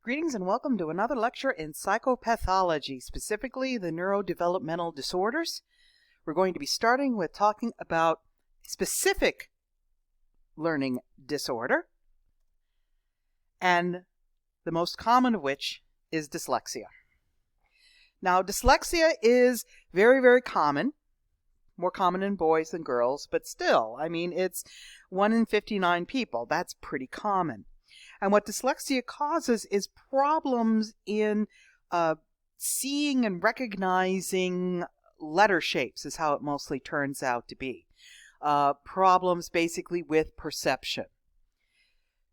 Greetings and welcome to another lecture in psychopathology, specifically the neurodevelopmental disorders. We're going to be starting with talking about a specific learning disorder, and the most common of which is dyslexia. Now, dyslexia is very, very common, more common in boys than girls, but still, it's 1 in 59 people. That's pretty common. And what dyslexia causes is problems in seeing and recognizing letter shapes is how it mostly turns out to be. Problems basically with perception.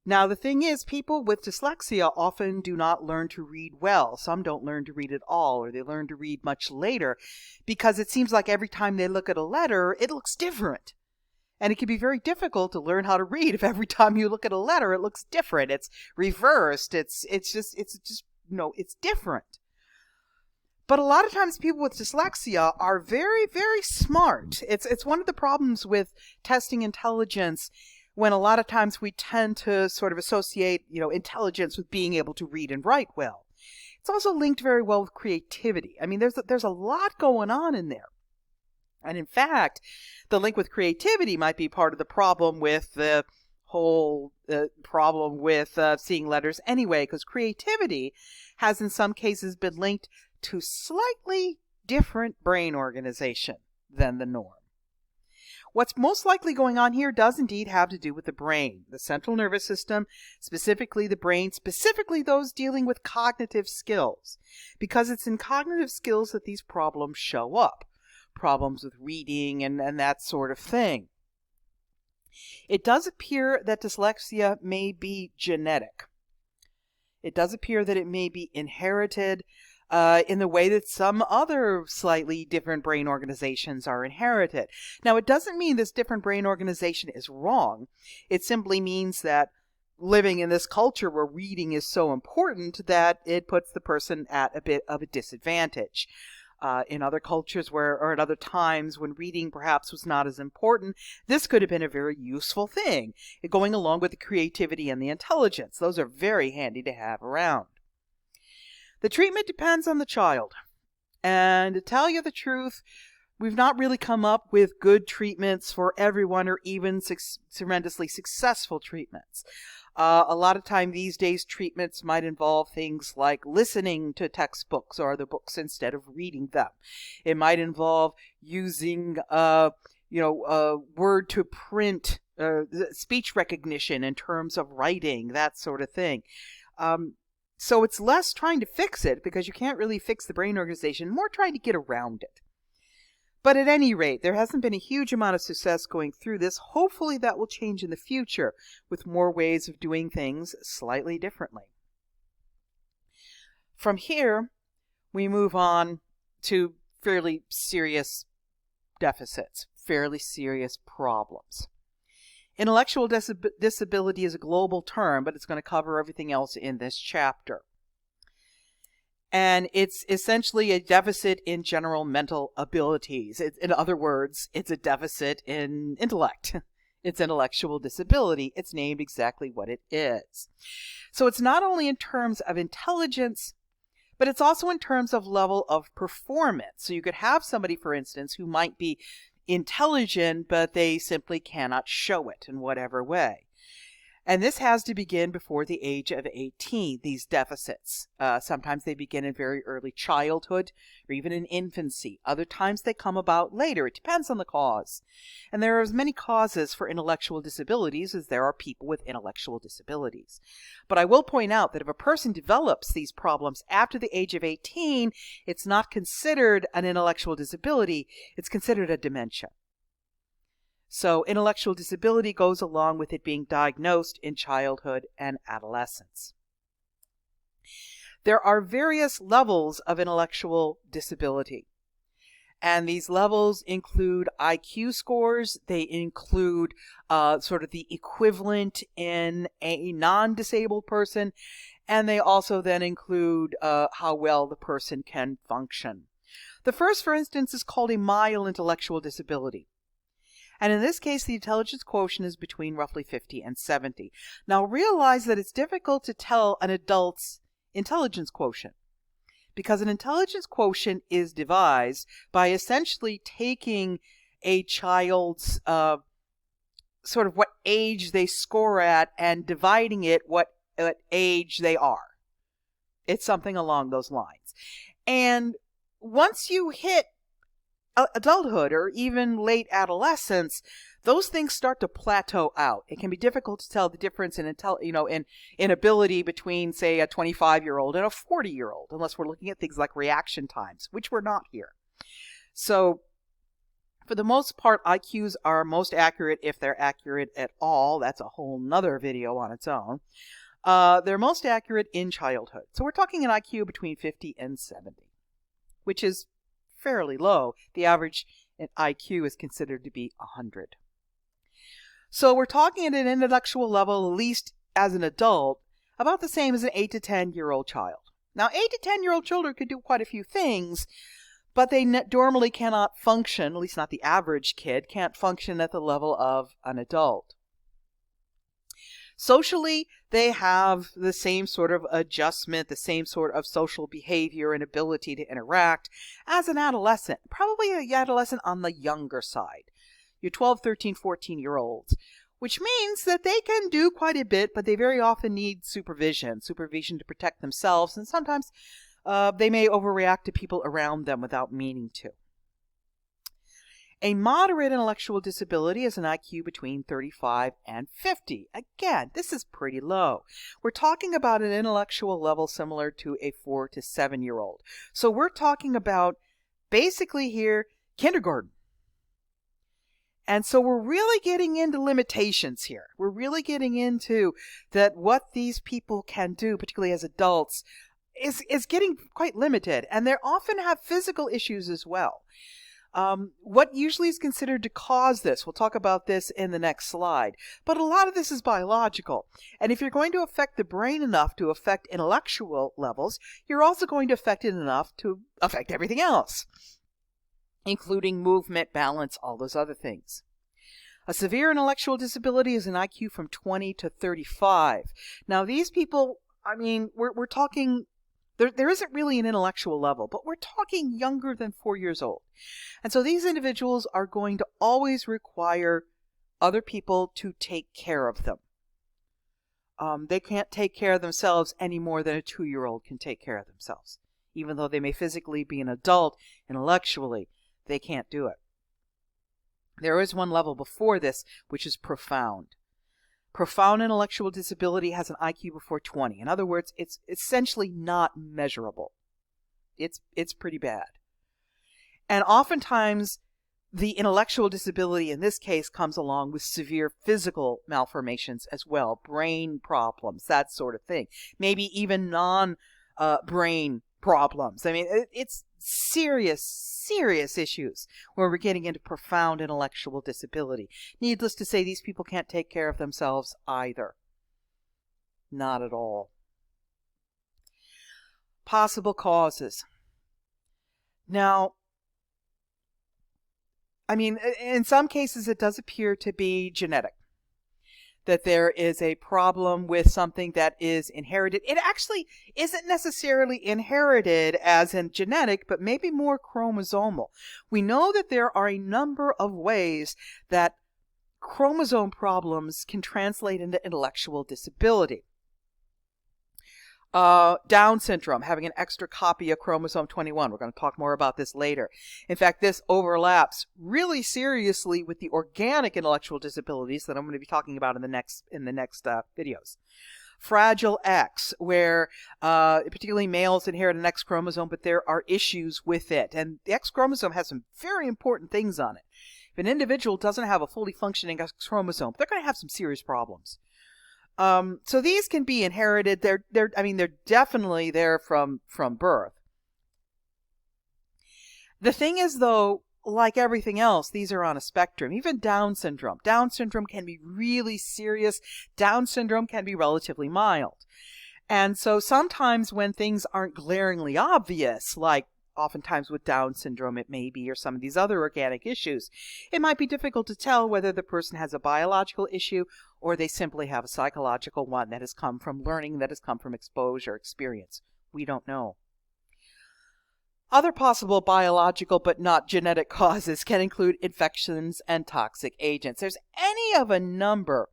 Now, the thing is, people with dyslexia often do not learn to read well. Some don't learn to read at all, or they learn to read much later, because it seems like every time they look at a letter, it looks different. And it can be very difficult to learn how to read if every time you look at a letter, it looks different. It's reversed. It's different. But a lot of times people with dyslexia are very, very smart. It's one of the problems with testing intelligence, when a lot of times we tend to sort of associate, intelligence with being able to read and write well. It's also linked very well with creativity. There's a lot going on in there. And in fact, the link with creativity might be part of the problem with the whole problem with seeing letters anyway, because creativity has in some cases been linked to slightly different brain organization than the norm. What's most likely going on here does indeed have to do with the brain, the central nervous system, specifically the brain, specifically those dealing with cognitive skills, because it's in cognitive skills that these problems show up. Problems with reading and that sort of thing. It does appear that dyslexia may be genetic. It does appear that it may be inherited in the way that some other slightly different brain organizations are inherited. Now, it doesn't mean this different brain organization is wrong. It simply means that living in this culture where reading is so important that it puts the person at a bit of a disadvantage. In other cultures or at other times when reading perhaps was not as important, this could have been a very useful thing, going along with the creativity and the intelligence. Those are very handy to have around. The treatment depends on the child. And to tell you the truth, we've not really come up with good treatments for everyone, or even tremendously successful treatments. A lot of time these days, treatments might involve things like listening to textbooks or other books instead of reading them. It might involve using, word to print, speech recognition in terms of writing, that sort of thing. So it's less trying to fix it, because you can't really fix the brain organization, more trying to get around it. But at any rate, there hasn't been a huge amount of success going through this. Hopefully that will change in the future with more ways of doing things slightly differently. From here, we move on to fairly serious deficits, fairly serious problems. Intellectual disability is a global term, but it's going to cover everything else in this chapter. And it's essentially a deficit in general mental abilities. In other words, it's a deficit in intellect. It's intellectual disability. It's named exactly what it is. So it's not only in terms of intelligence, but it's also in terms of level of performance. So you could have somebody, for instance, who might be intelligent, but they simply cannot show it in whatever way. And this has to begin before the age of 18, these deficits. Sometimes they begin in very early childhood or even in infancy. Other times they come about later. It depends on the cause. And there are as many causes for intellectual disabilities as there are people with intellectual disabilities. But I will point out that if a person develops these problems after the age of 18, it's not considered an intellectual disability. It's considered a dementia. So intellectual disability goes along with it being diagnosed in childhood and adolescence. There are various levels of intellectual disability. And these levels include IQ scores. They include sort of the equivalent in a non-disabled person. And they also then include how well the person can function. The first, for instance, is called a mild intellectual disability. And in this case, the intelligence quotient is between roughly 50 and 70. Now realize that it's difficult to tell an adult's intelligence quotient. Because an intelligence quotient is devised by essentially taking a child's sort of what age they score at and dividing it what age they are. It's something along those lines. And once you hit adulthood or even late adolescence, those things start to plateau out. It can be difficult to tell the difference in in ability between, say, a 25-year-old and a 40-year-old, unless we're looking at things like reaction times, which we're not here. So for the most part, IQs are most accurate if they're accurate at all. That's a whole nother video on its own. They're most accurate in childhood. So we're talking an IQ between 50 and 70, which is fairly low. The average IQ is considered to be 100. So we're talking at an intellectual level, at least as an adult, about the same as an 8 to 10-year-old child. Now, 8 to 10-year-old children could do quite a few things, but they normally cannot function, at least not the average kid, can't function at the level of an adult. Socially, they have the same sort of adjustment, the same sort of social behavior and ability to interact as an adolescent, probably an adolescent on the younger side. Your 12, 13, 14-year-olds, which means that they can do quite a bit, but they very often need supervision to protect themselves, and sometimes they may overreact to people around them without meaning to. A moderate intellectual disability is an IQ between 35 and 50. Again, this is pretty low. We're talking about an intellectual level similar to a 4 to 7-year-old. So we're talking about basically here kindergarten. And so we're really getting into limitations here. We're really getting into that what these people can do, particularly as adults, is getting quite limited. And they often have physical issues as well. What usually is considered to cause this, we'll talk about this in the next slide, but a lot of this is biological. And if you're going to affect the brain enough to affect intellectual levels, you're also going to affect it enough to affect everything else, including movement, balance, all those other things. A severe intellectual disability is an IQ from 20 to 35. Now, these people, I mean, we're talking... There isn't really an intellectual level, but we're talking younger than 4 years old. And so these individuals are going to always require other people to take care of them. They can't take care of themselves any more than a 2-year-old can take care of themselves. Even though they may physically be an adult, intellectually, they can't do it. There is one level before this, which is profound. Profound intellectual disability has an IQ before 20. In other words, it's essentially not measurable. It's pretty bad. And oftentimes, the intellectual disability in this case comes along with severe physical malformations as well, brain problems, that sort of thing. Maybe even non-brain problems. I mean, it's serious issues where we're getting into profound intellectual disability. Needless to say, these people can't take care of themselves either. Not at all. Possible causes. Now, I mean, in some cases it does appear to be genetic. That there is a problem with something that is inherited. It actually isn't necessarily inherited as in genetic, but maybe more chromosomal. We know that there are a number of ways that chromosome problems can translate into intellectual disability. Down syndrome, having an extra copy of chromosome 21. We're going to talk more about this later. In fact, this overlaps really seriously with the organic intellectual disabilities that I'm going to be talking about in the next videos. Fragile X, where particularly males inherit an X chromosome, but there are issues with it. And the X chromosome has some very important things on it. If an individual doesn't have a fully functioning X chromosome, they're going to have some serious problems. So these can be inherited. They're definitely there from birth. The thing is, though, like everything else, these are on a spectrum. Even Down syndrome. Down syndrome can be really serious. Down syndrome can be relatively mild. And so sometimes when things aren't glaringly obvious, like oftentimes with Down syndrome it may be, or some of these other organic issues, it might be difficult to tell whether the person has a biological issue or they simply have a psychological one that has come from learning, that has come from exposure, experience. We don't know. Other possible biological but not genetic causes can include infections and toxic agents. There's any of a number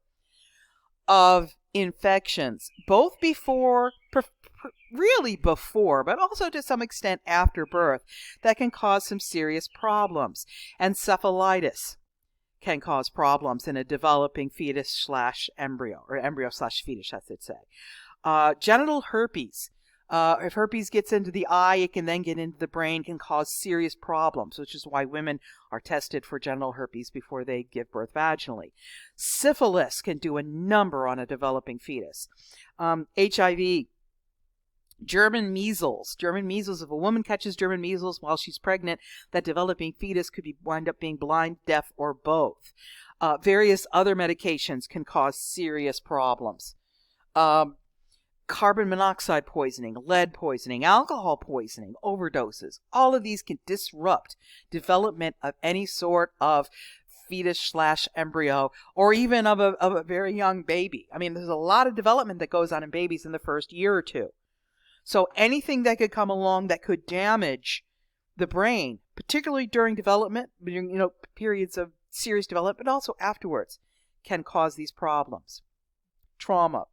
of infections, both before, really before, but also to some extent after birth, that can cause some serious problems. Encephalitis can cause problems in a developing fetus/embryo, or embryo/fetus, I should say. Genital herpes. If herpes gets into the eye, it can then get into the brain, can cause serious problems, which is why women are tested for genital herpes before they give birth vaginally. Syphilis can do a number on a developing fetus. HIV, German measles. German measles, if a woman catches German measles while she's pregnant, that developing fetus could wind up being blind, deaf, or both. Various other medications can cause serious problems. Carbon monoxide poisoning, lead poisoning, alcohol poisoning, overdoses. All of these can disrupt development of any sort of fetus/embryo, or even of a very young baby. I mean, there's a lot of development that goes on in babies in the first year or two. So anything that could come along that could damage the brain, particularly during development, periods of serious development, but also afterwards, can cause these problems. Trauma.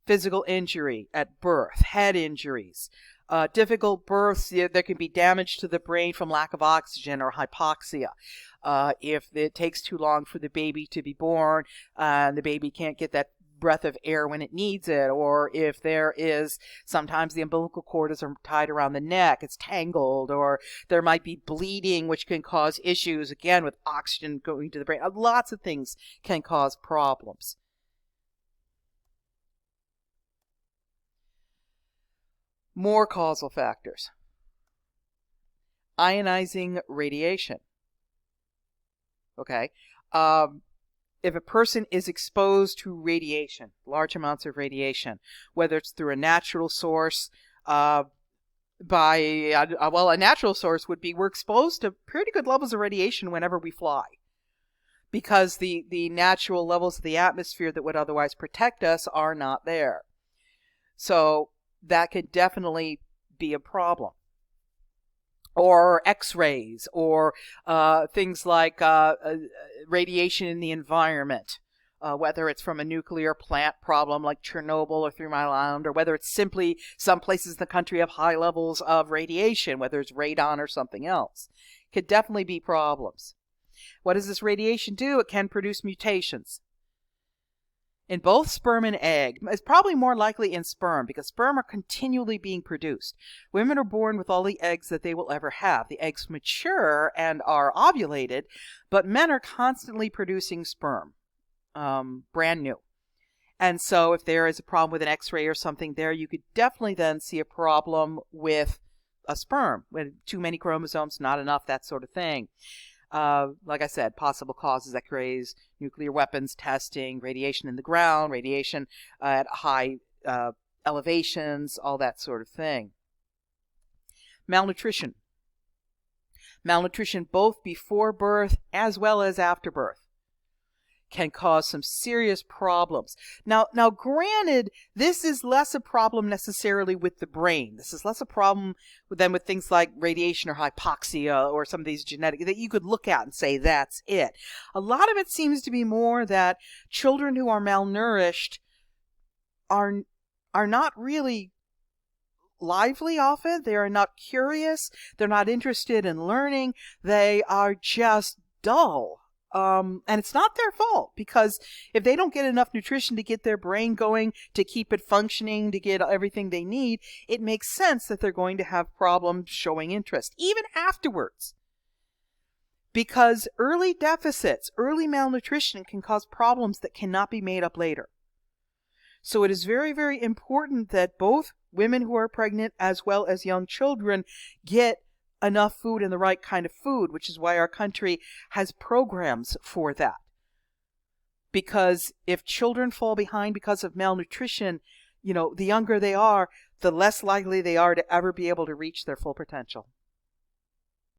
Physical injury at birth, head injuries, difficult births. There can be damage to the brain from lack of oxygen or hypoxia. If it takes too long for the baby to be born, and the baby can't get that breath of air when it needs it, or if there is, sometimes the umbilical cord is tied around the neck, it's tangled, or there might be bleeding, which can cause issues, again, with oxygen going to the brain. Lots of things can cause problems. More causal factors. Ionizing radiation. Okay. If a person is exposed to radiation, large amounts of radiation, whether it's through a natural source, a natural source would be we're exposed to pretty good levels of radiation whenever we fly, because the natural levels of the atmosphere that would otherwise protect us are not there. So that could definitely be a problem. Or X-rays, or things like radiation in the environment, whether it's from a nuclear plant problem like Chernobyl or 3 Mile Island, or whether it's simply some places in the country have high levels of radiation, whether it's radon or something else. Could definitely be problems. What does this radiation do? It can produce mutations. In both sperm and egg. It's probably more likely in sperm, because sperm are continually being produced. Women are born with all the eggs that they will ever have. The eggs mature and are ovulated, but men are constantly producing sperm, brand new. And so if there is a problem with an X-ray or something there, you could definitely then see a problem with a sperm, with too many chromosomes, not enough, that sort of thing. Like I said, possible causes: X-rays, nuclear weapons testing, radiation in the ground, radiation at high elevations, all that sort of thing. Malnutrition. Malnutrition both before birth as well as after birth can cause some serious problems. Now, granted, this is less a problem necessarily with the brain. This is less a problem than with things like radiation or hypoxia or some of these genetic that you could look at and say that's it. A lot of it seems to be more that children who are malnourished are not really lively often. They are not curious. They're not interested in learning. They are just dull. And it's not their fault, because if they don't get enough nutrition to get their brain going, to keep it functioning, to get everything they need, it makes sense that they're going to have problems showing interest, even afterwards. Because early deficits, early malnutrition can cause problems that cannot be made up later. So it is very, very important that both women who are pregnant as well as young children get enough food and the right kind of food, which is why our country has programs for that. Because if children fall behind because of malnutrition, the younger they are, the less likely they are to ever be able to reach their full potential.